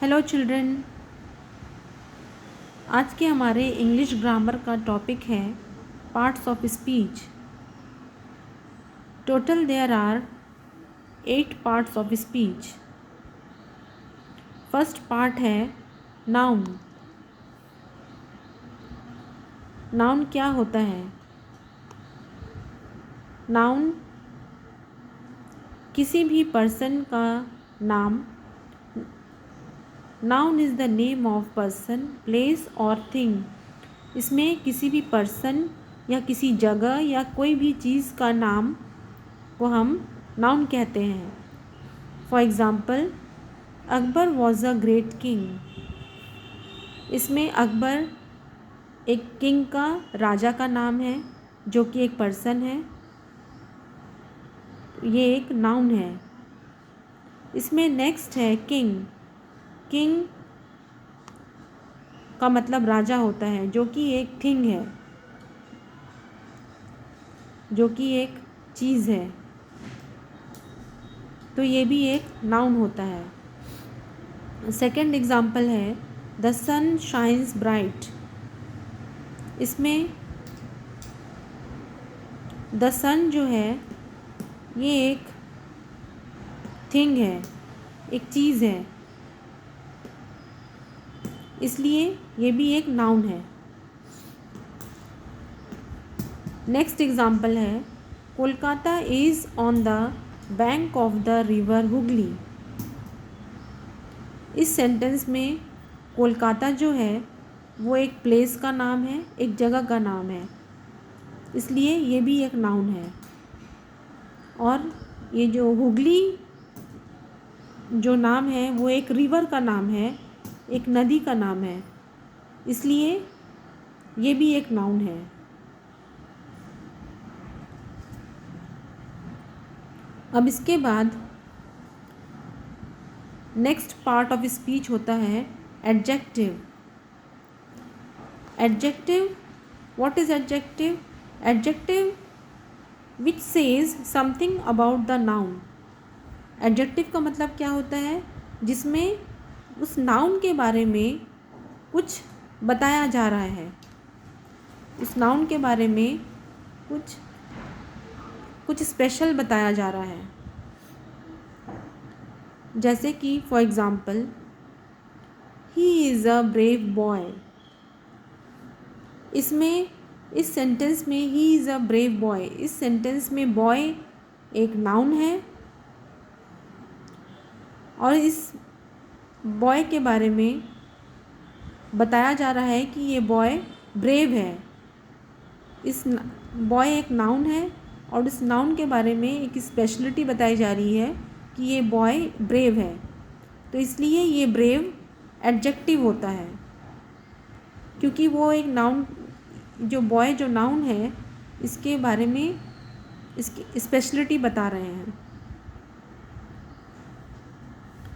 Hello children. आज के हमारे इंग्लिश ग्रामर का टॉपिक है parts of speech. Total there are 8 parts of speech. First part है नाउन। नाउन क्या होता है? नाउन किसी भी पर्सन का नाम। Noun is the name of person, place और थिंग। इसमें किसी भी पर्सन या किसी जगह या कोई भी चीज़ का नाम को हम नाउन कहते हैं। For example, Akbar was a great king. इसमें अकबर एक किंग का, राजा का नाम है जो कि एक पर्सन है। ये एक नाउन है। इसमें नेक्स्ट है किंग। किंग का मतलब राजा होता है, जो कि एक थिंग है, जो कि एक चीज़ है, तो ये भी एक नाउन होता है। सेकंड एग्जाम्पल है द सन शाइन्स ब्राइट। इसमें द सन जो है ये एक थिंग है, एक चीज़ है, इसलिए ये भी एक नाउन है। नेक्स्ट एग्जाम्पल है Kolkata is on the bank of the river Hooghly. इस सेंटेंस में कोलकाता जो है वो एक प्लेस का नाम है, एक जगह का नाम है, इसलिए ये भी एक नाउन है। और ये जो हुगली जो नाम है वो एक रिवर का नाम है, एक नदी का नाम है, इसलिए ये भी एक नाउन है। अब इसके बाद नेक्स्ट पार्ट ऑफ स्पीच होता है adjective. Adjective, what is adjective? Adjective which says something about the noun. Adjective का मतलब क्या होता है? जिसमें उस नाउन के बारे में कुछ बताया जा रहा है, उस नाउन के बारे में कुछ स्पेशल बताया जा रहा है। जैसे कि for example, he is a brave boy. इसमें इस सेंटेंस में he is a brave boy, इस सेंटेंस में बॉय एक नाउन है और इस बॉय के बारे में बताया जा रहा है कि ये बॉय ब्रेव है। इस बॉय एक नाउन है और इस नाउन के बारे में एक स्पेशलिटी बताई जा रही है कि ये बॉय ब्रेव है, तो इसलिए ये ब्रेव एडजेक्टिव होता है, क्योंकि वो एक नाउन, जो बॉय जो नाउन है इसके बारे में इसकी स्पेशलिटी बता रहे हैं।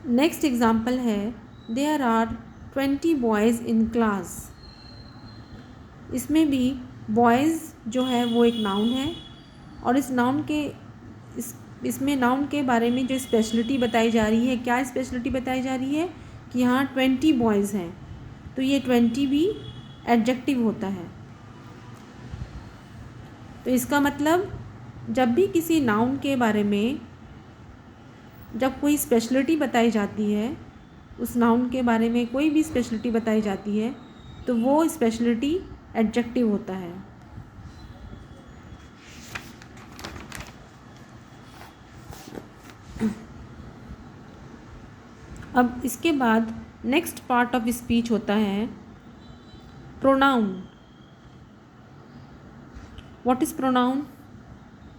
नेक्स्ट एग्जाम्पल है there are 20 boys in class. इसमें भी बॉयज़ जो है वो एक नाउन है और इस नाउन के इसमें नाउन के बारे में जो स्पेशलिटी बताई जा रही है, क्या स्पेशलिटी बताई जा रही है कि यहाँ 20 बॉयज़ हैं, तो ये 20 भी एडजेक्टिव होता है। तो इसका मतलब जब भी किसी नाउन के बारे में जब कोई स्पेशलिटी बताई जाती है, उस नाउन के बारे में कोई भी स्पेशलिटी बताई जाती है, तो वो स्पेशलिटी एडजेक्टिव होता है। अब इसके बाद नेक्स्ट पार्ट ऑफ स्पीच होता है pronoun. What is pronoun?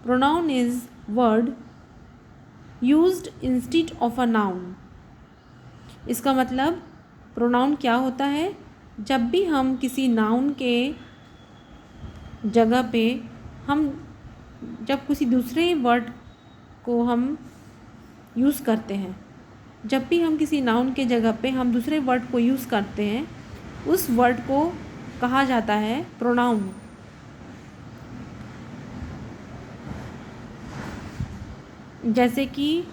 Pronoun is word used instead of a noun. इसका मतलब प्रोनाउन क्या होता है? जब भी हम किसी नाउन के जगह पे जब किसी दूसरे वर्ड को हम यूज़ करते हैं, जब भी हम किसी नाउन के जगह पे हम दूसरे वर्ड को यूज़ करते हैं, उस वर्ड को कहा जाता है प्रोनाउन। जैसे कि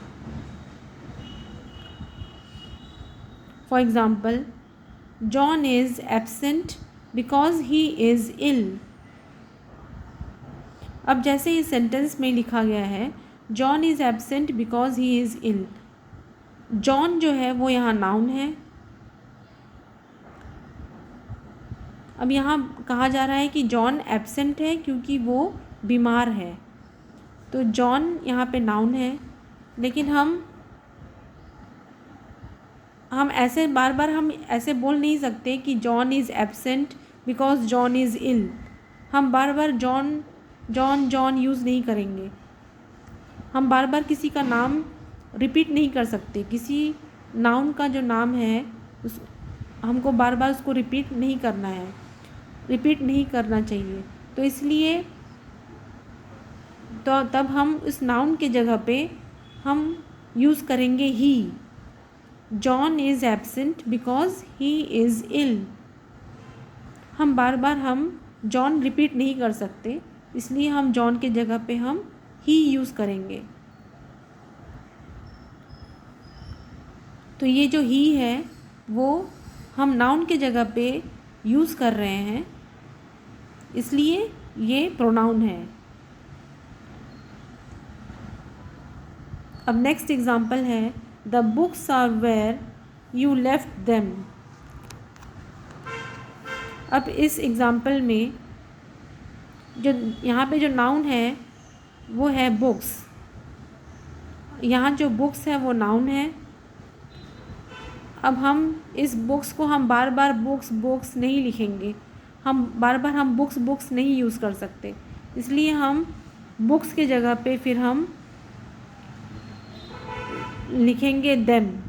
for example, John is absent because he is ill. अब जैसे इस सेंटेंस में लिखा गया है John is absent because he is ill, John जो है वो यहाँ नाउन है। अब यहाँ कहा जा रहा है कि जॉन एब्सेंट है क्योंकि वो बीमार है, तो जॉन यहाँ पे नाउन है। लेकिन हम ऐसे बार बार हम ऐसे बोल नहीं सकते कि John is absent because John is ill. हम बार बार जॉन जॉन जॉन यूज़ नहीं करेंगे। हम बार बार किसी का नाम रिपीट नहीं कर सकते। किसी नाउन का जो नाम है उस हमको बार बार उसको रिपीट नहीं करना है, रिपीट नहीं करना चाहिए। तो इसलिए तो तब हम उस नाउन के जगह पे हम यूज़ करेंगे he. John is absent because he is ill. हम बार बार हम जॉन रिपीट नहीं कर सकते, इसलिए हम जॉन के जगह पे हम ही यूज़ करेंगे। तो ये जो ही है वो हम नाउन के जगह पे यूज़ कर रहे हैं, इसलिए ये प्रोनाउन है। अब नेक्स्ट एग्जांपल है the books are where you left them. अब इस एग्जांपल में जो यहाँ पे जो नाउन है वो है बुक्स। यहाँ जो बुक्स है वो नाउन है। अब हम इस बुक्स को हम बार बार बुक्स बुक्स नहीं लिखेंगे, हम बार बार हम बुक्स बुक्स नहीं यूज़ कर सकते, इसलिए हम बुक्स के जगह पे फिर हम लिखेंगे देम।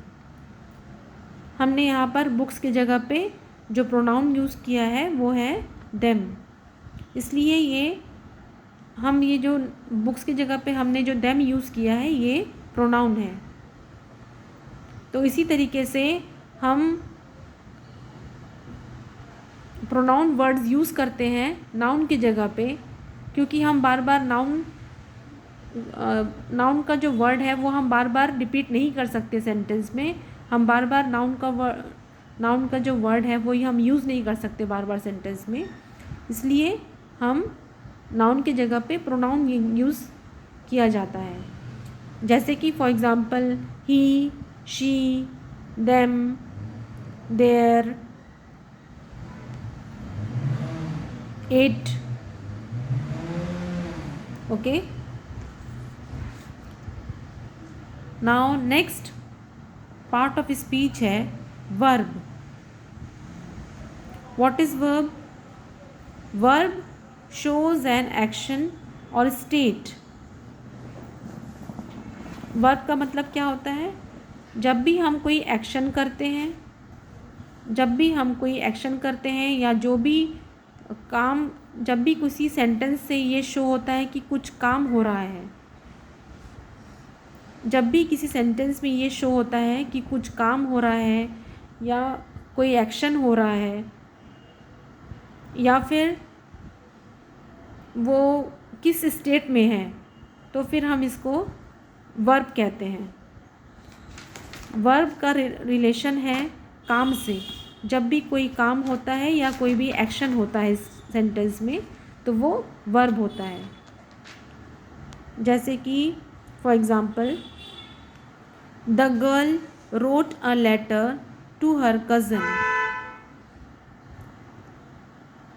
हमने यहाँ पर बुक्स के जगह पे जो प्रोनाउन यूज़ किया है वो है देम, इसलिए ये जो बुक्स की जगह पे हमने जो देम यूज़ किया है ये प्रोनाउन है। तो इसी तरीके से हम प्रोनाउन वर्ड्स यूज़ करते हैं नाउन की जगह पे, क्योंकि हम बार बार नाउन का जो वर्ड है वो हम बार बार रिपीट नहीं कर सकते सेंटेंस में। हम बार बार नाउन का जो वर्ड है वही हम यूज़ नहीं कर सकते बार बार सेंटेंस में, इसलिए हम नाउन की जगह पे प्रोनाउन यूज़ किया जाता है। जैसे कि for example he, she, them, there, it. Okay, now next part of speech है verb. What is verb? Verb shows an action or state। Verb का मतलब क्या होता है? जब भी हम कोई एक्शन करते हैं, या जो भी काम, जब भी किसी सेंटेंस से ये शो होता है कि कुछ काम हो रहा है, जब भी किसी सेंटेंस में ये शो होता है कि कुछ काम हो रहा है या कोई एक्शन हो रहा है या फिर वो किस स्टेट में है, तो फिर हम इसको वर्ब कहते हैं। वर्ब का रिलेशन है काम से। जब भी कोई काम होता है या कोई भी एक्शन होता है इस सेंटेंस में तो वो वर्ब होता है। जैसे कि for example the girl wrote a letter to her cousin.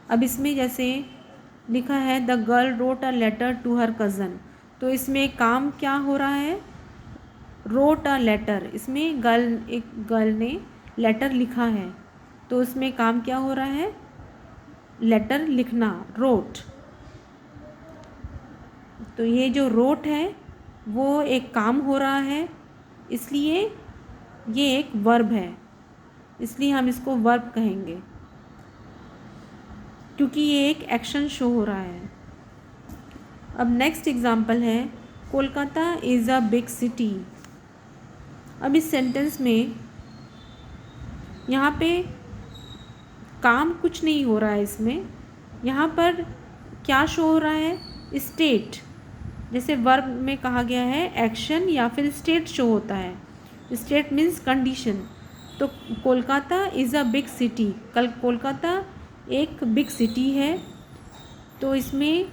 अब इसमें जैसे लिखा है the girl wrote a letter to her cousin, तो इसमें काम क्या हो रहा है? Wrote a letter. इसमें एक गर्ल ने लेटर लिखा है, तो इसमें काम क्या हो रहा है? लेटर लिखना, रोट। तो ये जो रोट है वो एक काम हो रहा है, इसलिए ये एक वर्ब है, इसलिए हम इसको वर्ब कहेंगे क्योंकि ये एक एक्शन शो हो रहा है। अब नेक्स्ट एग्जांपल है Kolkata is a big city. अब इस सेंटेंस में यहाँ पे काम कुछ नहीं हो रहा है, इसमें यहाँ पर क्या शो हो रहा है? स्टेट। जैसे वर्ब में कहा गया है एक्शन या फिर स्टेट शो होता है। State means condition. तो Kolkata is a big city, कल कोलकाता एक बिग सिटी है। तो इसमें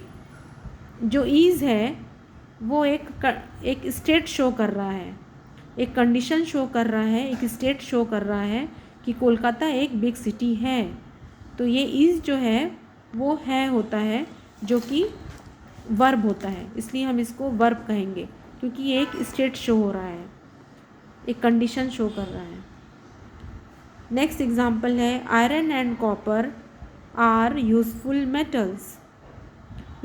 जो इज़ है वो एक स्टेट शो कर रहा है, एक कंडीशन शो कर रहा है, एक स्टेट शो कर रहा है कि कोलकाता एक बिग सिटी है। तो ये इज़ जो है वो है होता है, जो कि वर्ब होता है, इसलिए हम इसको वर्ब कहेंगे, क्योंकि ये एक स्टेट शो हो रहा है, एक कंडीशन शो कर रहा है। नेक्स्ट एग्जांपल है iron and copper are useful metals.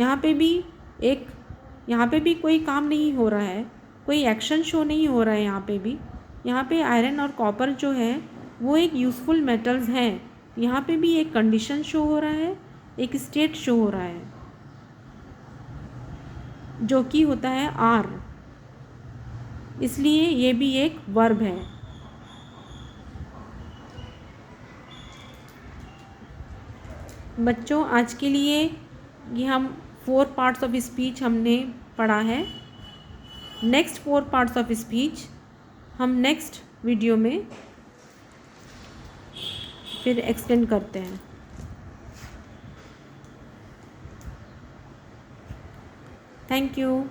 यहाँ पे भी कोई काम नहीं हो रहा है, कोई एक्शन शो नहीं हो रहा है। यहाँ पे आयरन और कॉपर जो है वो एक यूज़फुल मेटल्स हैं। यहाँ पे भी एक कंडीशन शो हो रहा है, एक स्टेट शो हो रहा है, जो कि होता है आर, इसलिए ये भी एक वर्ब है। बच्चों, आज के लिए ये हम 4 पार्ट्स ऑफ स्पीच हमने पढ़ा है। नेक्स्ट 4 पार्ट्स ऑफ स्पीच हम नेक्स्ट वीडियो में फिर एक्सटेंड करते हैं। Thank you.